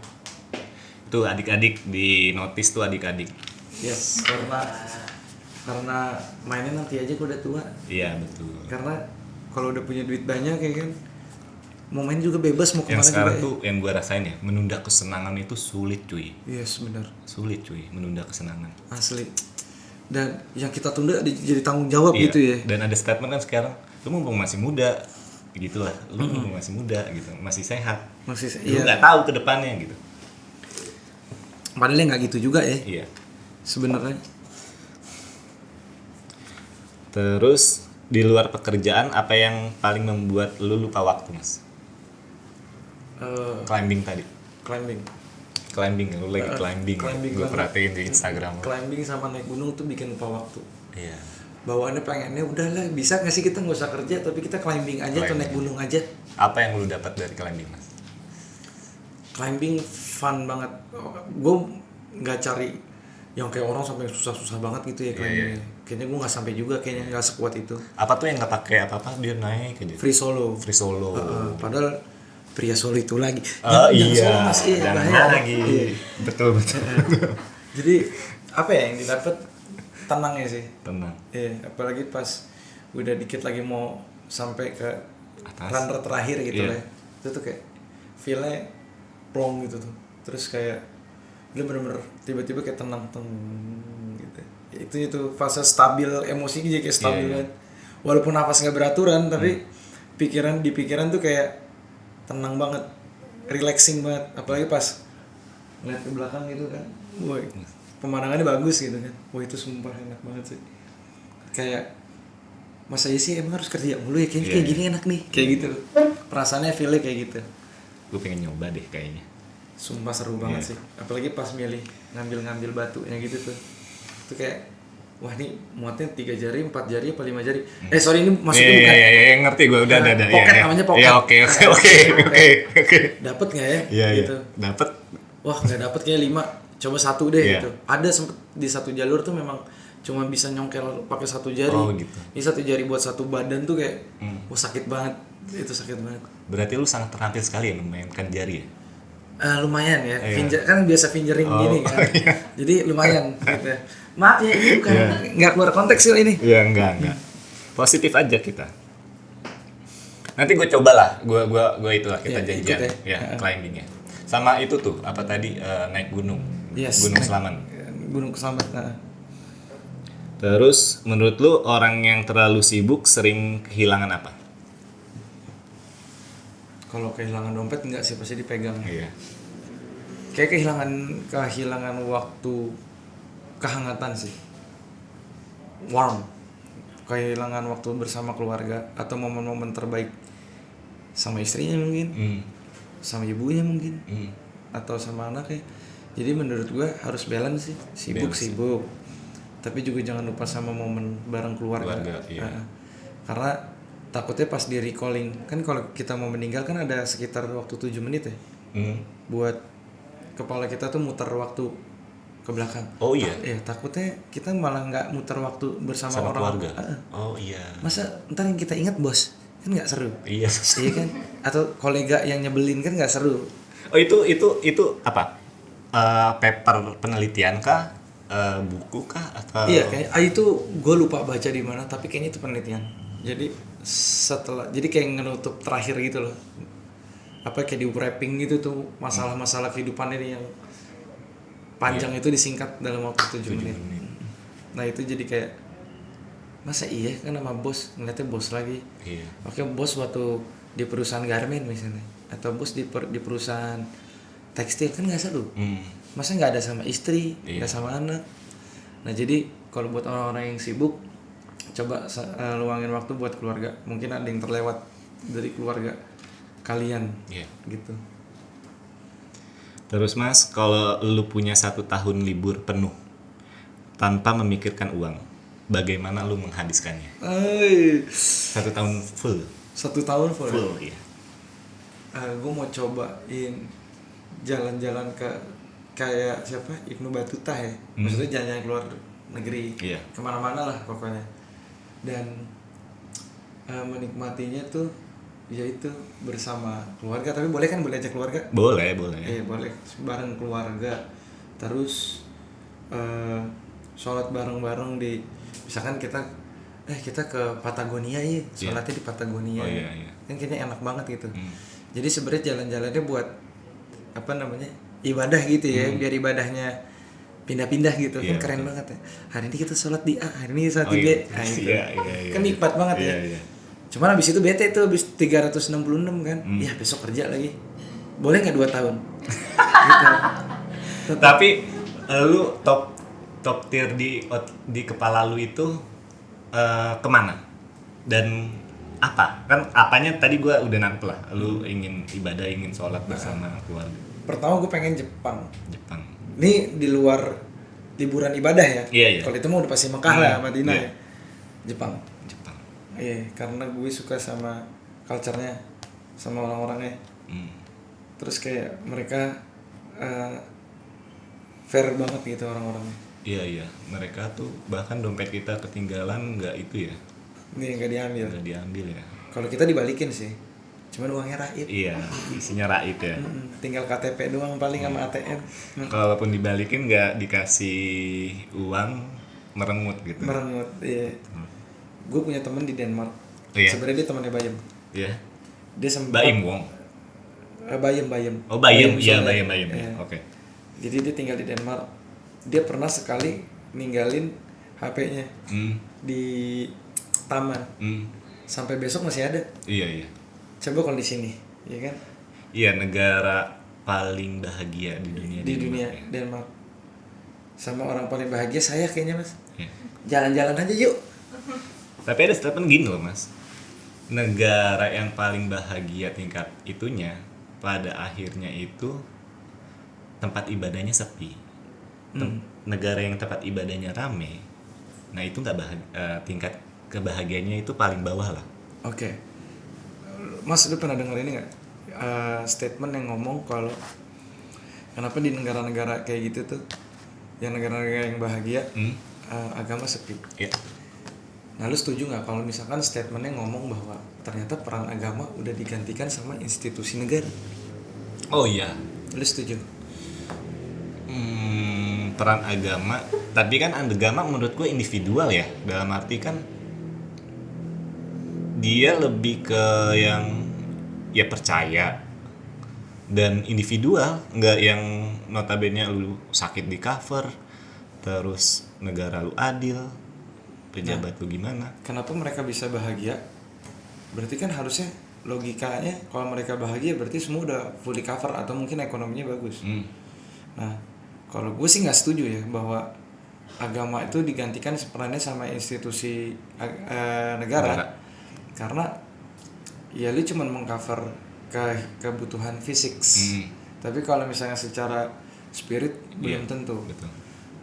S2: Itu adik-adik di notice tuh adik-adik.
S1: Yes, karena mainnya nanti aja gue udah tua.
S2: Iya betul.
S1: Karena kalau udah punya duit banyak ya kan, mau main juga bebas, mau kemana
S2: Yang sekarang
S1: juga.
S2: tuh yang gue rasain ya, menunda kesenangan itu sulit cuy.
S1: Yes benar.
S2: Sulit cuy, menunda kesenangan.
S1: Asli. Dan yang kita tunda jadi tanggung jawab
S2: Iya.
S1: gitu ya.
S2: Dan ada statement kan sekarang, lu mumpung masih muda, gitulah. Lu mumpung masih muda gitu, masih sehat.
S1: Masih
S2: Lu nggak tahu ke depannya gitu.
S1: Padahal nggak gitu juga ya
S2: Iya.
S1: sebenarnya.
S2: Terus di luar pekerjaan apa yang paling membuat lu lupa waktu, Mas? Climbing tadi. Climbing lu lagi climbing. Gue
S1: banget.
S2: perhatiin di Instagram.
S1: Climbing sama naik gunung tuh bikin lupa waktu.
S2: Iya.
S1: Bawaannya pengennya udahlah bisa nggak sih kita nggak usah kerja tapi kita climbing aja atau naik gunung aja.
S2: Apa yang lu dapat dari climbing, Mas?
S1: Climbing fun banget. Gue nggak cari yang kayak orang sampai susah-susah banget gitu ya climbing. Kayaknya gue nggak sampai juga, kayaknya nggak sekuat itu.
S2: Apa tuh yang nggak pakai apa-apa dia naik aja?
S1: Free solo.
S2: Free solo.
S1: Padahal pria solo itu lagi.
S2: Oh
S1: Jangan solo,
S2: iya.
S1: Mas. Iya,
S2: Jangan
S1: bahaya.
S2: lagi.
S1: Iya.
S2: Betul.
S1: Jadi apa ya yang didapat tenangnya sih.
S2: Tenang.
S1: Iya, apalagi pas udah dikit lagi mau sampai ke
S2: Atas.
S1: runner terakhir gitu
S2: Iya.
S1: lah. Itu tuh kayak feel-nya plong gitu tuh. Terus kayak lu bener-bener tiba-tiba kayak tenang gitu. Itu fase stabil emosi jadi kayak stabil
S2: Iya.
S1: banget. Walaupun nafas nggak beraturan tapi di pikiran tuh kayak tenang banget, relaxing banget. Apalagi pas ngeliat ke belakang gitu kan. Woi, pemandangannya bagus gitu kan. Wah itu sumpah enak banget sih. Kayak masa iya sih emang harus kerja mulu ya kayaknya kayak gini enak nih. Kayak gitu. Perasaannya feel-nya kayak gitu.
S2: Gue pengen nyoba deh kayaknya.
S1: Sumpah seru banget sih. Apalagi pas milih ngambil batunya gitu tuh. Itu kayak wah ini muatnya 3 jari, 4 jari apa 5 jari. Sorry ini maksudnya bukan.
S2: Iya, ngerti gue udah.
S1: Pocket namanya pocket.
S2: Iya, oke.
S1: Dapet nggak ya?
S2: Iya.
S1: Gitu.
S2: Dapet.
S1: Wah nggak dapet kayak 5. Coba 1 deh
S2: Iya.
S1: gitu. Ada sempet di satu jalur tuh memang cuma bisa nyongkel pakai 1 jari.
S2: Oh, gitu.
S1: Ini 1 jari buat 1 badan tuh kayak wah sakit banget. Itu sakit banget.
S2: Berarti lu sangat terampil sekali ya memainkan jari ya?
S1: Lumayan ya,
S2: Iya.
S1: kan biasa fingering gini kan,
S2: iya.
S1: jadi lumayan gitu. Maaf ya ini bukan nggak keluar konteks sih ini.
S2: Iya, enggak. Positif aja kita. Nanti gue cobalah, gue itulah kita
S1: Iya,
S2: janjian
S1: ikut
S2: ya climbing ya. Sama itu tuh apa tadi naik gunung,
S1: Yes,
S2: Gunung
S1: naik-
S2: Selamat.
S1: Gunung Selamat. Nah.
S2: Terus menurut lu orang yang terlalu sibuk sering kehilangan apa?
S1: Kalau kehilangan dompet enggak sih, pasti dipegang.
S2: Iya.
S1: Kayak kehilangan waktu, kehangatan sih. Warm. Kehilangan waktu bersama keluarga atau momen-momen terbaik sama istrinya mungkin, sama ibunya mungkin, atau sama anaknya. Jadi menurut gua harus balance sih. Sibuk, tapi juga jangan lupa sama momen bareng keluarga.
S2: Iya.
S1: Karena takutnya pas di recalling kan kalau kita mau meninggal kan ada sekitar waktu 7 menit ya. Buat kepala kita tuh muter waktu ke belakang.
S2: Oh iya.
S1: Takutnya kita malah nggak muter waktu bersama
S2: Sama
S1: orang.
S2: keluarga. Oh iya.
S1: Masa ntar yang kita ingat bos kan nggak seru.
S2: Iya.
S1: Iya kan? Atau kolega yang nyebelin kan nggak seru.
S2: Oh itu apa? Paper penelitian kah? Buku kah? Atau
S1: Iya kayak itu gue lupa baca di mana tapi kayaknya itu penelitian. Jadi jadi kayak ngenutup terakhir gitu loh. Apa kayak di wrapping gitu tuh masalah-masalah kehidupannya nih yang panjang itu disingkat dalam waktu 7 menit. Nah itu jadi kayak masa iya kan sama bos ngeliatnya bos lagi.
S2: Iya.
S1: Oke bos waktu di perusahaan garment misalnya atau bos di perusahaan tekstil kan nggak seru. masa nggak ada sama istri,
S2: Iya.
S1: nggak sama anak. Nah jadi kalau buat orang-orang yang sibuk, coba luangin waktu buat keluarga. Mungkin ada yang terlewat dari keluarga kalian,
S2: Iya.
S1: gitu.
S2: Terus Mas, kalau lu punya 1 tahun libur penuh tanpa memikirkan uang, bagaimana lu menghabiskannya? 1 tahun full.
S1: 1 tahun full.
S2: Iya.
S1: Gue mau cobain jalan-jalan ke kayak siapa Ibnu Battuta ya, maksudnya jalan-jalan keluar negeri,
S2: Iya.
S1: kemana-mana lah pokoknya. Dan menikmatinya tuh yaitu bersama keluarga, tapi boleh kan, boleh ajak keluarga?
S2: Boleh.
S1: Boleh bareng keluarga. Terus sholat bareng-bareng di, misalkan kita ke Patagonia ya, sholatnya di Patagonia.
S2: Oh, iya.
S1: Kan kayaknya enak banget gitu. Jadi sebenarnya jalan-jalannya buat apa namanya, ibadah gitu ya, biar ibadahnya pindah-pindah gitu.
S2: Iya,
S1: Kan keren banget ya. Hari ini kita sholat di A, hari ini sholat
S2: Oh,
S1: di B.
S2: iya.
S1: Nah, gitu.
S2: Iya.
S1: Kan nikmat banget ya.
S2: Iya.
S1: Cuman abis itu bete tuh, abis 366 kan. Ya besok kerja lagi. Boleh nggak 2 tahun? Gitu.
S2: Tapi lu top tier di kepala lu itu kemana? Dan apa? Kan apanya tadi gua udah nangkep lah. Lu ingin ibadah, ingin sholat bersama keluarga.
S1: Pertama gue pengen Jepang. Ini di luar liburan ibadah ya.
S2: Iya.
S1: Kalau itu mah udah pasti Mekah lah, Madinah
S2: Iya.
S1: ya. Jepang. Iya, karena gue suka sama culture-nya, sama orang-orangnya. Terus kayak mereka fair banget gitu orang-orangnya.
S2: Iya. Mereka tuh bahkan dompet kita ketinggalan nggak itu ya.
S1: Ini nggak diambil.
S2: Nggak diambil ya.
S1: Kalau kita dibalikin sih. Cuman uangnya raib.
S2: Iya, isinya raib ya.
S1: Tinggal KTP doang paling sama ATM.
S2: Kalaupun dibalikin nggak dikasih uang, merengut gitu.
S1: Merengut, iya. Gue punya temen di Denmark.
S2: Iya.
S1: Sebenarnya dia temannya Bayem.
S2: Iya.
S1: Dia sempat
S2: Baim Wong.
S1: Bayem.
S2: Oh, Bayem. Iya,
S1: soalnya.
S2: Bayem.
S1: Iya.
S2: Oke.
S1: Jadi dia tinggal di Denmark. Dia pernah sekali ninggalin HP-nya di taman. Sampai besok masih ada.
S2: Iya.
S1: Coba kalau di sini, ya kan?
S2: Iya, negara paling bahagia di dunia.
S1: Di dunia
S2: Denmark, ya.
S1: Denmark. Sama orang paling bahagia saya kayaknya, Mas.
S2: Iya.
S1: Jalan-jalan aja yuk.
S2: Tapi ada statement gini loh, Mas. Negara yang paling bahagia tingkat itunya pada akhirnya itu tempat ibadahnya sepi. Negara yang tempat ibadahnya rame, nah itu nggak tingkat kebahagiaannya itu paling bawah lah.
S1: Oke. Mas, lu pernah dengar ini nggak? Statement yang ngomong kalau kenapa di negara-negara kayak gitu tuh, yang negara-negara yang bahagia, agama sepi.
S2: Iya.
S1: Nah, lu setuju nggak kalau misalkan statementnya ngomong bahwa ternyata peran agama udah digantikan sama institusi negara?
S2: Oh iya.
S1: Lu setuju?
S2: Peran agama, tapi kan agama menurut gue individual ya, dalam arti kan dia lebih ke yang ya percaya dan individual, nggak yang notabene lu sakit di cover, terus negara lu adil, pejabat lu gimana.
S1: Kenapa mereka bisa bahagia? Berarti kan harusnya logikanya kalau mereka bahagia berarti semua udah fully cover atau mungkin ekonominya bagus. Nah, kalau gue sih nggak setuju ya bahwa agama itu digantikan perannya sama institusi negara. Karena ya lu cuma mengcover kebutuhan fisik. Tapi kalau misalnya secara spirit belum tentu.
S2: Betul.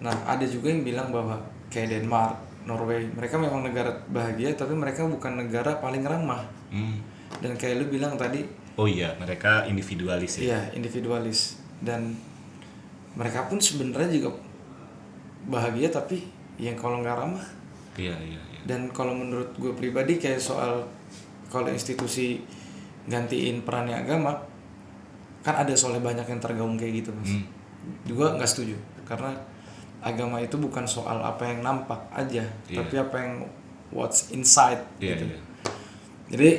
S1: Nah, ada juga yang bilang bahwa kayak Denmark, Norway, mereka memang negara bahagia tapi mereka bukan negara paling ramah. Dan kayak lu bilang tadi,
S2: oh iya, mereka individualis ya.
S1: iya, individualis. Dan mereka pun sebenarnya juga bahagia tapi yang kalau nggak ramah.
S2: Iya.
S1: Dan kalau menurut gue pribadi kayak soal kalau institusi gantiin perannya agama, kan ada soalnya banyak yang tergaung kayak gitu, Mas. Juga nggak setuju karena agama itu bukan soal apa yang nampak aja, tapi apa yang what's inside gitu.
S2: Iya.
S1: Jadi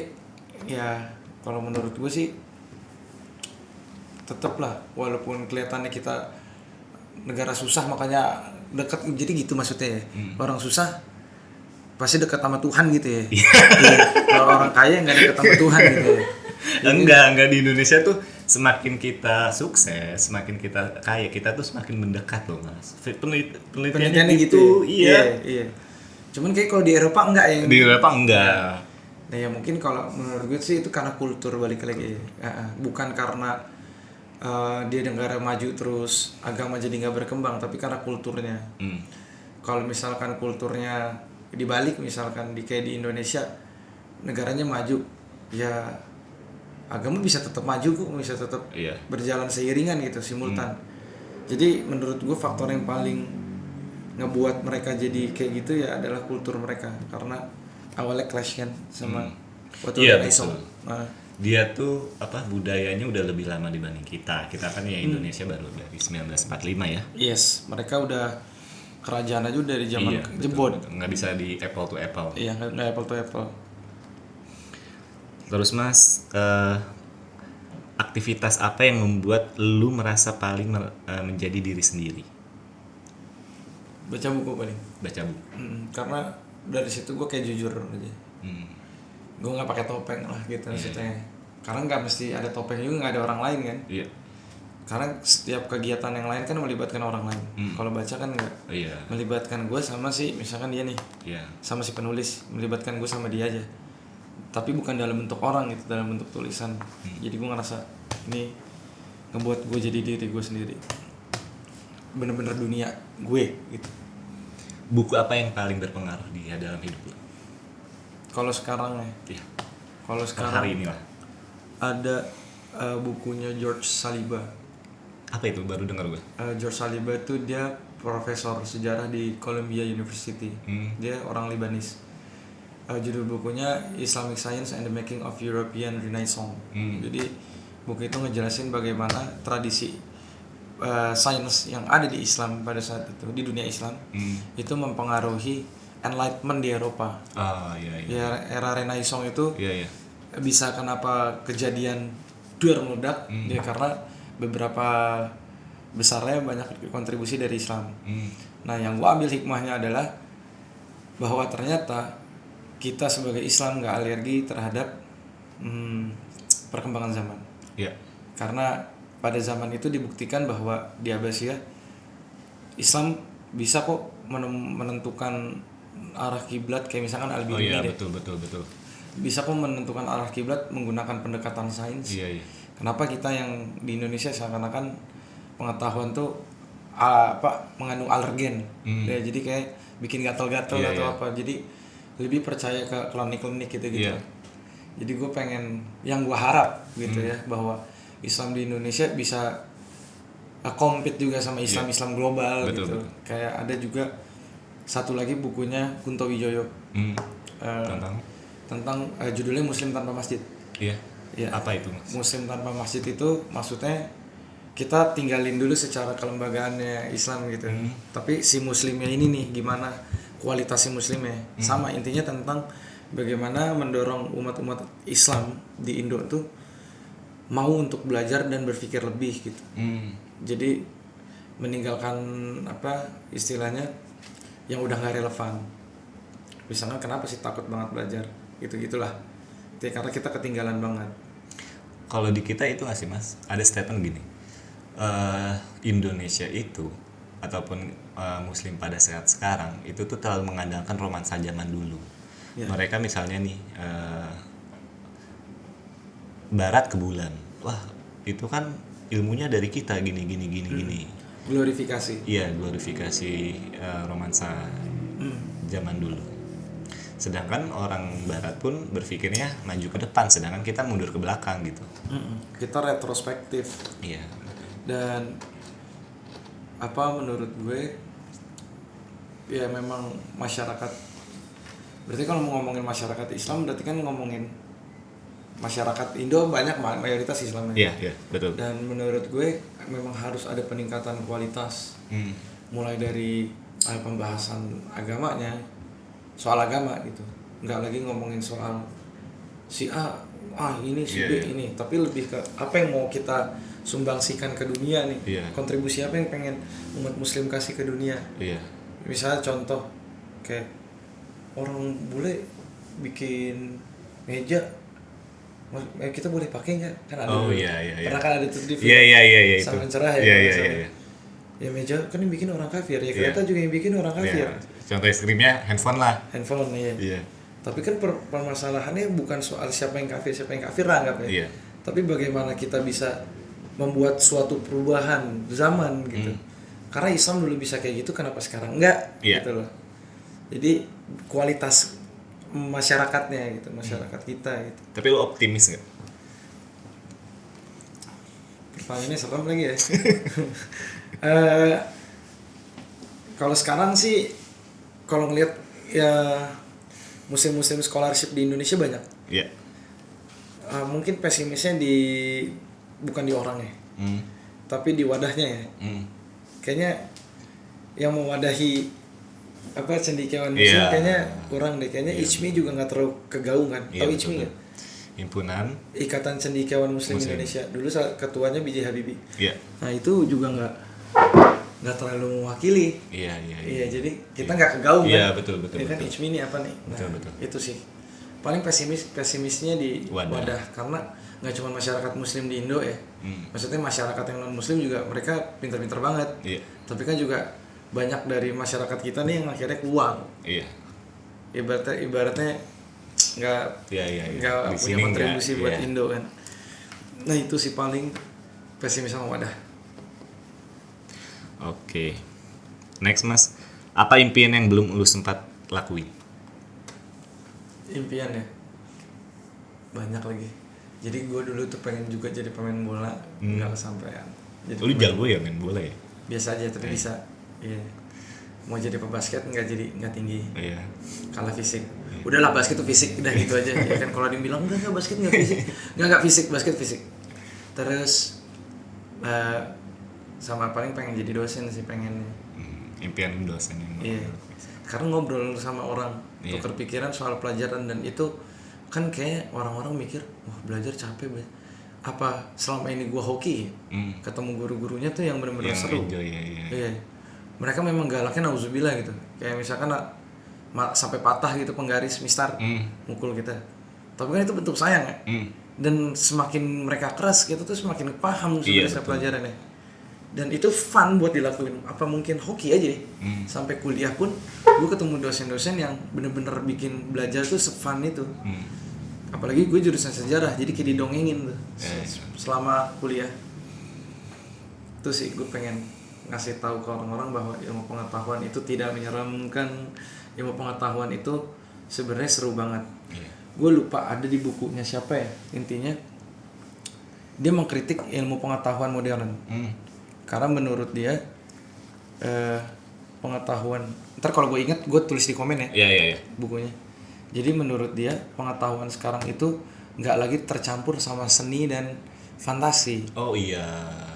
S1: ya kalau menurut gue sih tetaplah walaupun kelihatannya kita negara susah makanya dekat, jadi gitu maksudnya ya. Orang susah pasti dekat sama Tuhan gitu ya. Iya. Kalau orang kaya nggak dekat sama Tuhan gitu ya.
S2: Enggak di Indonesia tuh semakin kita sukses, semakin kita kaya, kita tuh semakin mendekat loh mas. Penelitiannya gitu, iya.
S1: Iya. Cuman kayak kalau di Eropa enggak ya.
S2: Di Eropa enggak.
S1: Nah ya mungkin kalau menurut gue sih itu karena kultur balik lagi. Bukan karena dia negara maju terus agama jadi nggak berkembang, tapi karena kulturnya. Kalau misalkan kulturnya dibalik, misalkan kayak di Indonesia negaranya maju, ya agama bisa tetap maju kok, bisa tetap berjalan seiringan gitu, simultan. Jadi menurut gue faktor yang paling ngebuat mereka jadi kayak gitu ya adalah kultur mereka, karena awalnya clash kan sama waktu
S2: betul. Dia tuh budayanya udah lebih lama dibanding kita kan ya Indonesia baru dari 1945 ya.
S1: Yes, mereka udah kerajaan aja dari zaman jebot,
S2: nggak bisa di apple to apple.
S1: Iya, nggak apple to apple.
S2: Terus mas, aktivitas apa yang membuat lu merasa paling menjadi diri sendiri?
S1: Baca buku paling.
S2: Baca buku.
S1: Karena dari situ gue kayak jujur aja. Gue nggak pakai topeng lah gitu maksudnya. Karena nggak mesti ada topeng juga, nggak ada orang lain kan. Iya. Karena setiap kegiatan yang lain kan melibatkan orang lain. Kalau baca kan nggak. Melibatkan gue sama si misalkan dia nih. Sama si penulis, melibatkan gue sama dia aja. Tapi bukan dalam bentuk orang gitu, dalam bentuk tulisan. Jadi gue ngerasa ini ngebuat gue jadi diri gue sendiri. Bener-bener dunia gue gitu.
S2: Buku apa yang paling berpengaruh di dalam hidup lo?
S1: Kalau sekarang ya.
S2: Iya.
S1: Kalau sekarang
S2: hari ini lah.
S1: Ada bukunya George Saliba.
S2: Apa itu? Baru dengar gue.
S1: George Saliba itu dia profesor sejarah di Columbia University. Dia orang Libanis. Judul bukunya Islamic Science and the Making of European Renaissance. Jadi buku itu ngejelasin bagaimana tradisi sains yang ada di Islam pada saat itu, di dunia Islam itu mempengaruhi Enlightenment di Eropa. Ya, era Renaissance itu bisa kenapa kejadian duar meledak ya karena beberapa besarnya banyak kontribusi dari Islam. Nah yang gua ambil hikmahnya adalah bahwa ternyata kita sebagai Islam nggak alergi terhadap perkembangan zaman. Karena pada zaman itu dibuktikan bahwa di Abbasiyah Islam bisa kok menentukan arah kiblat, kayak misalkan Al-Biruni
S2: betul.
S1: Bisa kok menentukan arah kiblat menggunakan pendekatan sains. Kenapa kita yang di Indonesia seakan-akan pengetahuan tuh mengandung alergen. Ya, jadi kayak bikin gatal-gatal atau apa. Jadi lebih percaya ke klinik-klinik gitu. Jadi gue pengen, yang gue harap gitu ya, bahwa Islam di Indonesia bisa compete juga sama Islam global gitu. Kayak ada juga satu lagi bukunya Kunto Wijoyo tentang judulnya Muslim Tanpa Masjid. Apa itu mas? Muslim Tanpa Masjid itu maksudnya kita tinggalin dulu secara kelembagaannya Islam gitu. Tapi si muslimnya ini nih gimana kualitas si muslimnya. Sama intinya tentang bagaimana mendorong umat-umat Islam di Indo tuh mau untuk belajar dan berpikir lebih gitu. Jadi meninggalkan istilahnya yang udah nggak relevan. Misalnya kenapa sih takut banget belajar? Gitulah. Karena kita ketinggalan banget.
S2: Kalau di kita itu nggak sih mas? Ada statement gini. Indonesia itu ataupun Muslim pada saat sekarang itu tuh terlalu mengandalkan romansa zaman dulu. Mereka misalnya nih. Barat ke bulan, wah itu kan ilmunya dari kita gini.
S1: Glorifikasi.
S2: Iya, glorifikasi romansa zaman dulu. Sedangkan orang Barat pun berpikirnya maju ke depan, sedangkan kita mundur ke belakang gitu.
S1: Kita retrospektif.
S2: Iya.
S1: Dan menurut gue ya memang masyarakat. Berarti kalau mau ngomongin masyarakat Islam, berarti kan ngomongin masyarakat Indo banyak mayoritas Islam.
S2: Iya, betul.
S1: Dan menurut gue memang harus ada peningkatan kualitas. Mulai dari pembahasan agamanya, soal agama gitu. Nggak lagi ngomongin soal si A, ini si B ini, tapi lebih ke apa yang mau kita sumbangsikan ke dunia nih. Kontribusi apa yang pengen umat muslim kasih ke dunia. Misalnya contoh kayak orang bule bikin meja kita boleh pakai nggak? Kan ada.
S2: Oh iya.
S1: Pernah kan ada tuh di
S2: Iya itu.
S1: sang pencerah ya.
S2: Iya.
S1: Ya meja kan yang bikin orang kafir ya, kereta juga yang bikin orang kafir.
S2: Iya. Contoh ekstrimnya handphone lah.
S1: Handphone ya.
S2: Iya.
S1: Tapi kan permasalahannya bukan soal siapa yang kafir lah anggapnya.
S2: Iya.
S1: Tapi bagaimana kita bisa membuat suatu perubahan zaman gitu. Karena Islam dulu bisa kayak gitu, kenapa sekarang enggak?
S2: Iya.
S1: Gitu loh. Jadi kualitas masyarakatnya gitu, masyarakat kita gitu.
S2: Tapi lu optimis nggak?
S1: Pertanyaannya serem lagi ya. Kalau sekarang sih, kalau ngelihat ya musim-musim scholarship di Indonesia banyak.
S2: Iya.
S1: Mungkin pesimisnya bukan di orangnya, tapi di wadahnya ya. Kayaknya yang mewadahi cendekiawan muslim kayaknya kurang deh. Kayaknya ICMI juga nggak terlalu kegaung kan. Tahu ICMI nggak?
S2: Himpunan
S1: Ikatan Cendekiawan Muslim Indonesia. Dulu ketuanya B.J. Habibie.
S2: Iya.
S1: Nah itu juga nggak terlalu mewakili.
S2: Iya.
S1: Iya, jadi kita nggak kegaung kan.
S2: Iya, betul.
S1: Ya kan ICMI ini apa nih? Nah,
S2: Betul.
S1: itu sih. Paling pesimisnya di wadah. Karena nggak cuma masyarakat muslim di Indo ya. Maksudnya masyarakat yang non muslim juga mereka pintar-pintar banget.
S2: Iya.
S1: Tapi kan juga banyak dari masyarakat kita nih yang akhirnya keluar.
S2: Iya.
S1: Ibaratnya nggak punya kontribusi buat Indo kan. Nah itu sih paling pesimis sama wadah.
S2: Oke. Next Mas, apa impian yang belum lu sempat lakuin?
S1: Impian ya banyak lagi. Jadi gue dulu tuh pengen juga jadi pemain bola, nggak kesampaian. Jadi
S2: Lu jago ya main bola ya?
S1: biasa aja tapi bisa. Iya. Mau jadi pebasket nggak tinggi.
S2: Iya.
S1: Kalah fisik. Udahlah basket tuh fisik udah gitu aja. Ya kan kalau dibilang enggak basket nggak fisik. Enggak fisik, basket fisik. Terus sama paling pengen jadi dosen sih pengen.
S2: Impian dosen yang
S1: Iya. Karena ngobrol sama orang, tukar pikiran soal pelajaran dan itu kan kayak orang-orang mikir, wah belajar capek apa selama ini gua hoki ketemu guru-gurunya tuh yang benar-benar seru. Iya. Mereka memang galaknya nauzubillah gitu. Kayak misalkan sampai patah gitu penggaris mistar mukul kita. Tapi kan itu bentuk sayang ya. Dan semakin mereka keras kita tuh semakin paham sebenarnya pelajarannya. Dan itu fun buat dilakuin. Apa mungkin hoki aja deh. Sampai kuliah pun gue ketemu dosen-dosen yang bener-bener bikin belajar tuh se-fun itu. Apalagi gue jurusan sejarah, jadi kayak didongengin tuh selama kuliah. Itu sih gue pengen ngasih tahu ke orang-orang bahwa ilmu pengetahuan itu tidak menyeramkan. Ilmu pengetahuan itu sebenarnya seru banget. Gue lupa ada di bukunya siapa ya, intinya dia mengkritik ilmu pengetahuan modern. Karena menurut dia pengetahuan, ntar kalau gue ingat gue tulis di komen ya.
S2: Iya.
S1: Bukunya. Jadi menurut dia pengetahuan sekarang itu nggak lagi tercampur sama seni dan fantasi.
S2: Oh iya.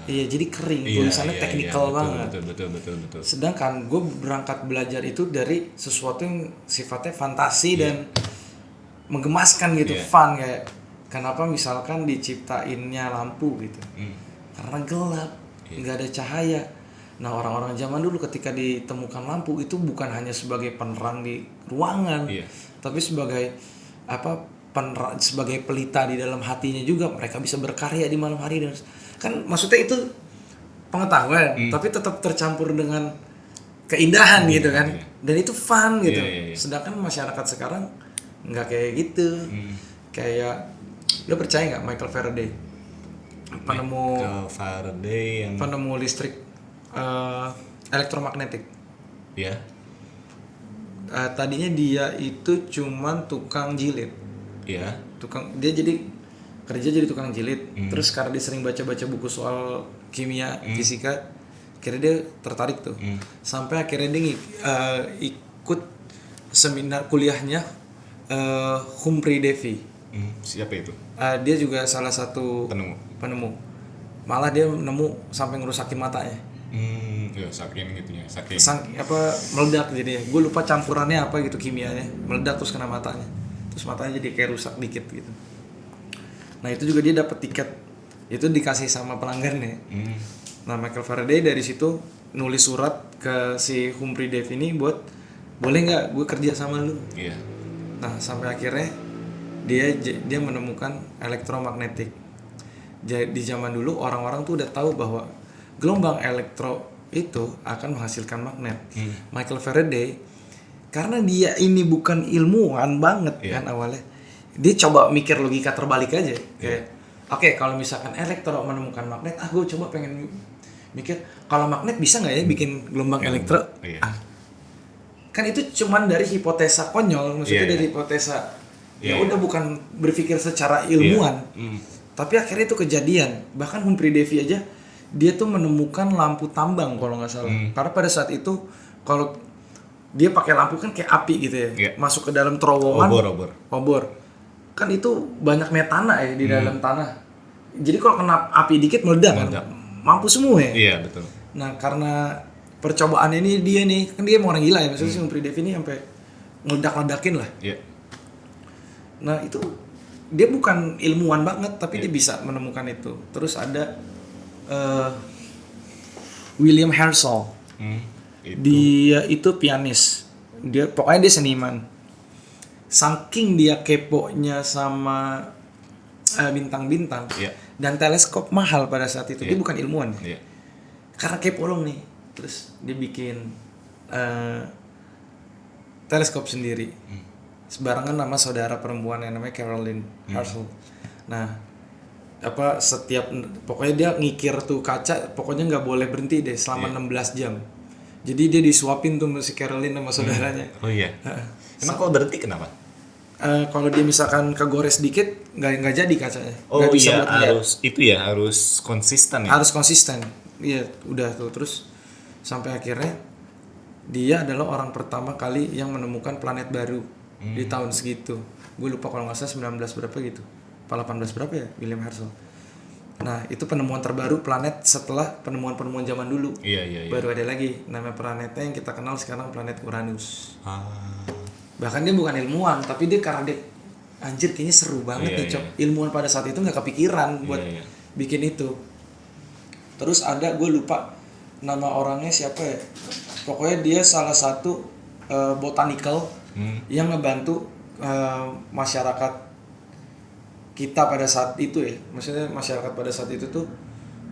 S1: Iya, jadi kering, tulisannya teknikal banget.
S2: Betul.
S1: Sedangkan gue berangkat belajar itu dari sesuatu yang sifatnya fantasi dan menggemaskan gitu, fun kayak kenapa misalkan diciptainnya lampu gitu. Karena gelap, nggak ada cahaya. Nah orang-orang zaman dulu ketika ditemukan lampu itu bukan hanya sebagai penerang di ruangan, tapi sebagai sebagai pelita di dalam hatinya juga. Mereka bisa berkarya di malam hari dan kan maksudnya itu pengetahuan, tapi tetap tercampur dengan keindahan gitu kan. Dan itu fun gitu. Sedangkan masyarakat sekarang nggak kayak gitu. Kayak lo percaya nggak Michael Faraday? Penemu listrik elektromagnetik.
S2: Iya.
S1: Tadinya dia itu cuman tukang jilid.
S2: Iya.
S1: Dia kerja jadi tukang jilid. Terus karena dia sering baca-baca buku soal kimia, fisika, akhirnya dia tertarik tuh. Sampai akhirnya dia ikut seminar kuliahnya Humphrey Davy.
S2: Siapa itu?
S1: Dia juga salah satu penemu. Malah dia nemu sampai ngerusakin matanya.
S2: Saking gitunya.
S1: Meledak jadinya. Gue lupa campurannya apa gitu kimianya. Meledak terus kena matanya. Terus matanya jadi kayak rusak dikit gitu. Nah itu juga dia dapat tiket. Itu dikasih sama pelanggannya. Nah Michael Faraday dari situ nulis surat ke si Humphrey Davy ini buat boleh nggak gue kerja sama lu.
S2: Iya.
S1: Nah sampai akhirnya dia menemukan elektromagnetik. Jadi di zaman dulu orang-orang tuh udah tahu bahwa gelombang elektro itu akan menghasilkan magnet. Michael Faraday, karena dia ini bukan ilmuwan banget kan awalnya, dia coba mikir logika terbalik aja kayak oke, kalau misalkan elektro menemukan magnet, gue coba pengen mikir kalau magnet bisa nggak ya bikin gelombang elektro. Kan itu cuman dari hipotesa konyol, maksudnya dari hipotesa ya udah bukan berpikir secara ilmuwan. Tapi akhirnya itu kejadian. Bahkan Humphrey Davy aja dia tuh menemukan lampu tambang kalau nggak salah. Karena pada saat itu kalau dia pakai lampu kan kayak api gitu ya, masuk ke dalam terowongan obor. Kan itu banyak metana ya di dalam tanah. Jadi kalau kena api dikit meledak. Kan? Mampu semua ya.
S2: Iya betul.
S1: Nah karena percobaan ini dia nih, kan dia orang gila ya, maksudnya si Humphrey Davy ini sampai ngeledak-ledakin lah. Nah itu dia bukan ilmuwan banget, tapi dia bisa menemukan itu. Terus ada William Herschel. Dia itu pianis. Pokoknya dia seniman. Saking dia keponya sama bintang-bintang dan teleskop mahal pada saat itu. Dia bukan ilmuwan. Karena kepo dong nih. Terus dia bikin teleskop sendiri. Sebarengan nama saudara perempuan yang namanya Caroline Herschel. Nah, pokoknya dia ngikir tuh kaca, pokoknya nggak boleh berhenti deh selama 16 jam. Jadi dia disuapin tuh si Caroline sama saudaranya.
S2: Oh iya. Emang kalau berhenti kenapa?
S1: Kalau dia misalkan kegores dikit, nggak jadi kacanya.
S2: Oh
S1: nggak bisa
S2: iya, harus konsisten ya.
S1: Harus konsisten. Iya, udah tuh terus sampai akhirnya dia adalah orang pertama kali yang menemukan planet baru di tahun segitu. Gue lupa kalau nggak salah 19 berapa gitu. 18 berapa ya William Herschel. Nah itu penemuan terbaru planet setelah penemuan-penemuan zaman dulu.
S2: Iya.
S1: Baru ada lagi nama planetnya yang kita kenal sekarang planet Uranus. Bahkan dia bukan ilmuwan, tapi dia karena dia anjir kayaknya seru banget nih Cok. Ilmuwan pada saat itu nggak kepikiran buat bikin itu. Terus ada, gue lupa nama orangnya siapa ya. Pokoknya dia salah satu botanical yang ngebantu masyarakat kita pada saat itu ya, maksudnya masyarakat pada saat itu tuh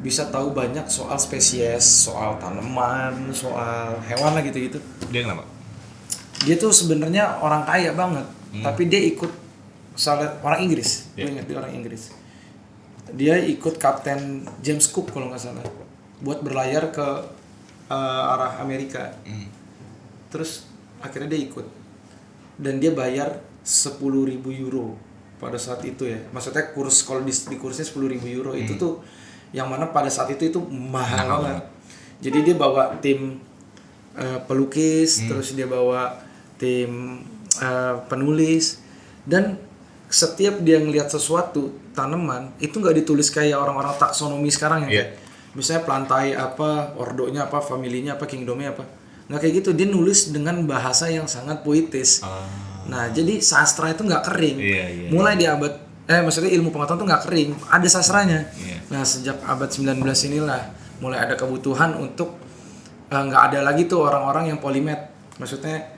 S1: bisa tahu banyak soal spesies, soal tanaman, soal hewan lah gitu-gitu.
S2: Dia kenapa?
S1: Dia tuh sebenarnya orang kaya banget, tapi dia ikut orang Inggris. Gue ingat dia orang Inggris. Dia ikut Kapten James Cook kalau nggak salah, buat berlayar ke arah Amerika. Terus akhirnya dia ikut, dan dia bayar 10.000 euro pada saat itu ya. Maksudnya kurs kalau di kursnya 10.000 euro itu tuh yang mana pada saat itu mahal banget. Jadi dia bawa tim pelukis, terus dia bawa tim penulis, dan setiap dia ngelihat sesuatu tanaman itu nggak ditulis kayak orang-orang taksonomi sekarang ya. Misalnya plantae apa, ordonya apa, familinya apa, kingdomnya apa. Nggak kayak gitu, dia nulis dengan bahasa yang sangat puitis. Nah, jadi sastra itu nggak kering. Mulai di maksudnya ilmu pengetahuan itu nggak kering, ada sastranya. Nah, sejak abad 19 inilah mulai ada kebutuhan untuk nggak ada lagi tuh orang-orang yang polimet. Maksudnya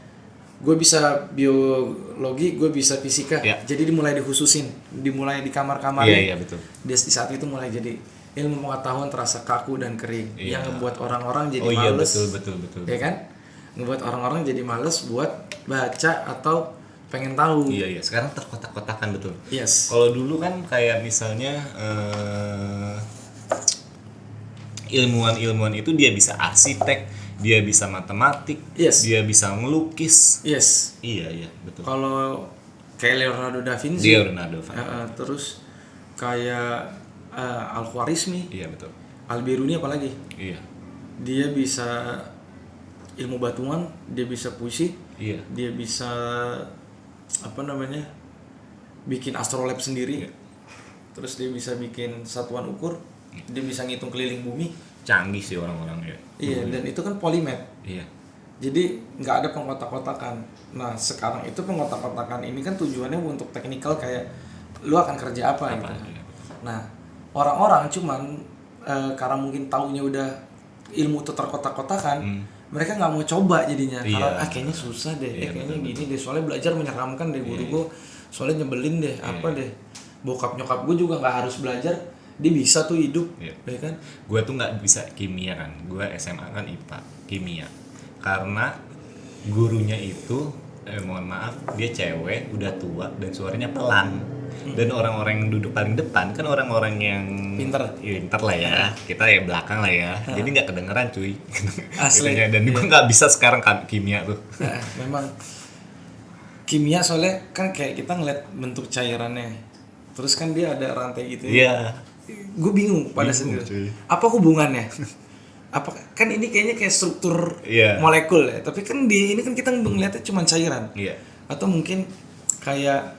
S1: gue bisa biologi, gue bisa fisika. Jadi dimulai dikhususin, dimulai di kamar-kamar.
S2: Iya, betul.
S1: Di saat itu mulai jadi ilmu pengetahuan terasa kaku dan kering, yang membuat orang-orang jadi males.
S2: Betul.
S1: Ya kan? Ngebuat orang-orang jadi males buat baca atau pengen tahu.
S2: Iya. Sekarang terkotak-kotakan betul.
S1: Yes.
S2: Kalau dulu kan kayak misalnya ilmuwan itu dia bisa arsitek, dia bisa matematik, dia bisa ngelukis.
S1: Yes.
S2: Iya, betul.
S1: Kalau kayak Leonardo da Vinci. Terus kayak Al-Khwarizmi.
S2: Iya, betul.
S1: Al-Biruni apalagi?
S2: Iya.
S1: Dia bisa ilmu batuan, dia bisa puisi.
S2: Iya.
S1: Dia bisa bikin astrolab sendiri. Terus dia bisa bikin satuan ukur, dia bisa ngitung keliling bumi.
S2: Canggih sih orang-orang ya.
S1: Iya, dan itu kan polimet.
S2: Iya.
S1: Jadi nggak ada pengkotak-kotakan. Nah sekarang itu pengkotak-kotakan ini kan tujuannya untuk teknikal, kayak lu akan kerja apa gitu.
S2: Iya.
S1: Nah orang-orang cuman karena mungkin taunya udah ilmu itu terkotak-kotakan, mereka nggak mau coba jadinya.
S2: Iya.
S1: Kalau kayaknya susah deh,
S2: Iya,
S1: kayaknya
S2: betul,
S1: gini deh, soalnya belajar menyeramkan deh guru gue, soalnya nyebelin deh, apa deh. Bokap nyokap gue juga nggak harus belajar, dia bisa tuh hidup,
S2: Iya.
S1: ya kan?
S2: Gue tuh nggak bisa kimia kan, gue SMA kan IPA kimia, karena gurunya itu mohon maaf dia cewek udah tua dan suaranya pelan, dan orang-orang yang duduk paling depan kan orang-orang yang pinter lah ya, kita ya belakang lah ya, jadi nggak kedengeran cuy.
S1: Asli.
S2: Itunya. Dan gue nggak bisa sekarang kan kimia tuh.
S1: Nah, memang kimia soalnya kan kayak kita ngeliat bentuk cairannya, terus kan dia ada rantai gitu ya.
S2: Iya.
S1: Gue bingung pada saat
S2: Bingung,
S1: itu.
S2: cuy.
S1: Apa hubungannya? Apa kan ini kayaknya kayak struktur
S2: Iya.
S1: molekul ya, tapi kan di ini kan kita ngeliatnya cuma cairan.
S2: Iya.
S1: Atau mungkin kayak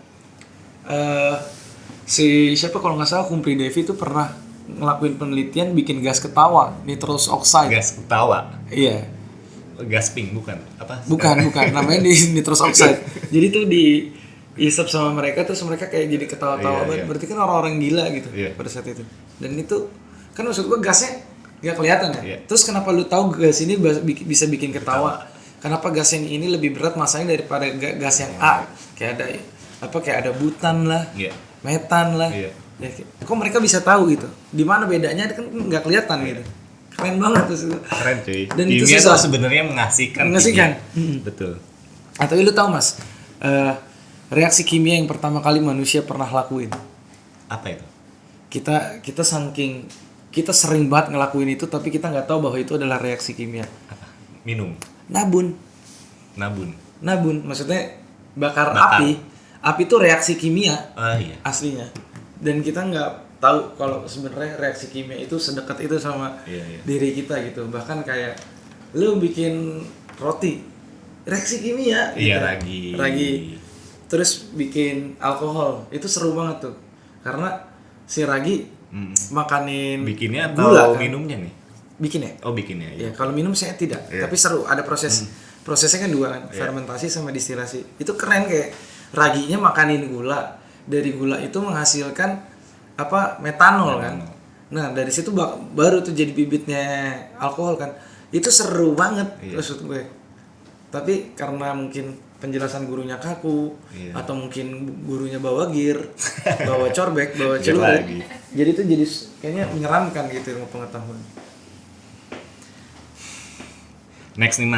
S1: si siapa kalau nggak salah Humphrey Davy itu pernah ngelakuin penelitian bikin gas ketawa, nitrous oxide.
S2: Gas ketawa,
S1: Iya.
S2: gas pink bukan apa?
S1: Bukan, namanya di nitrous oxide. Jadi tuh di isep sama mereka terus mereka kayak jadi ketawa-tawa
S2: Iya,
S1: banget.
S2: iya.
S1: Berarti kan orang-orang gila gitu
S2: Iya.
S1: pada saat itu. Dan itu kan maksud gua gasnya nggak kelihatan ya.
S2: Iya.
S1: Terus kenapa lu tahu gas ini bisa bikin ketawa? Kenapa gas yang ini lebih berat masanya daripada gas yang A? Kayak ada butan lah,
S2: Iya.
S1: metan lah.
S2: Iya.
S1: Ya, kok mereka bisa tahu gitu? Di mana bedanya kan nggak kelihatan gitu. Keren banget tuh.
S2: Keren cuy.
S1: Dan itu
S2: kimia
S1: susah.
S2: tuh sebenarnya mengasihkan.
S1: Mengasihkan.
S2: Kimia. Betul.
S1: Atau lu tahu Mas, reaksi kimia yang pertama kali manusia pernah lakuin?
S2: Apa itu?
S1: Kita sering banget ngelakuin itu tapi kita nggak tahu bahwa itu adalah reaksi kimia.
S2: Apa? Minum.
S1: Nabun, maksudnya bakar. api. Api itu reaksi kimia
S2: Oh iya.
S1: aslinya. Dan kita nggak tahu kalau sebenarnya reaksi kimia itu sedekat itu sama
S2: Iya, iya.
S1: diri kita gitu. Bahkan kayak lu bikin roti, reaksi kimia.
S2: Iya,
S1: gitu.
S2: ragi.
S1: Ragi. Terus bikin alkohol, itu seru banget tuh. Karena si ragi makanin
S2: Bikinnya atau
S1: gula kan?
S2: minumnya nih?
S1: Bikin ya?
S2: Oh bikinnya
S1: Ya,
S2: ya.
S1: kalau minum saya tidak,
S2: Iya.
S1: tapi seru. Ada prosesnya kan dua kan, fermentasi sama distilasi. Itu keren kayak raginya makanin gula. Dari gula itu menghasilkan metanol kan. Nah, dari situ baru tuh jadi bibitnya alkohol kan. Itu seru banget maksud gue. Tapi karena mungkin penjelasan gurunya kaku atau mungkin gurunya bawa gear, bawa corbek, bawa
S2: Gear
S1: celurit.
S2: lagi.
S1: Jadi itu jadi kayaknya menyeramkan gitu ilmu pengetahuan.
S2: Next nih Mas.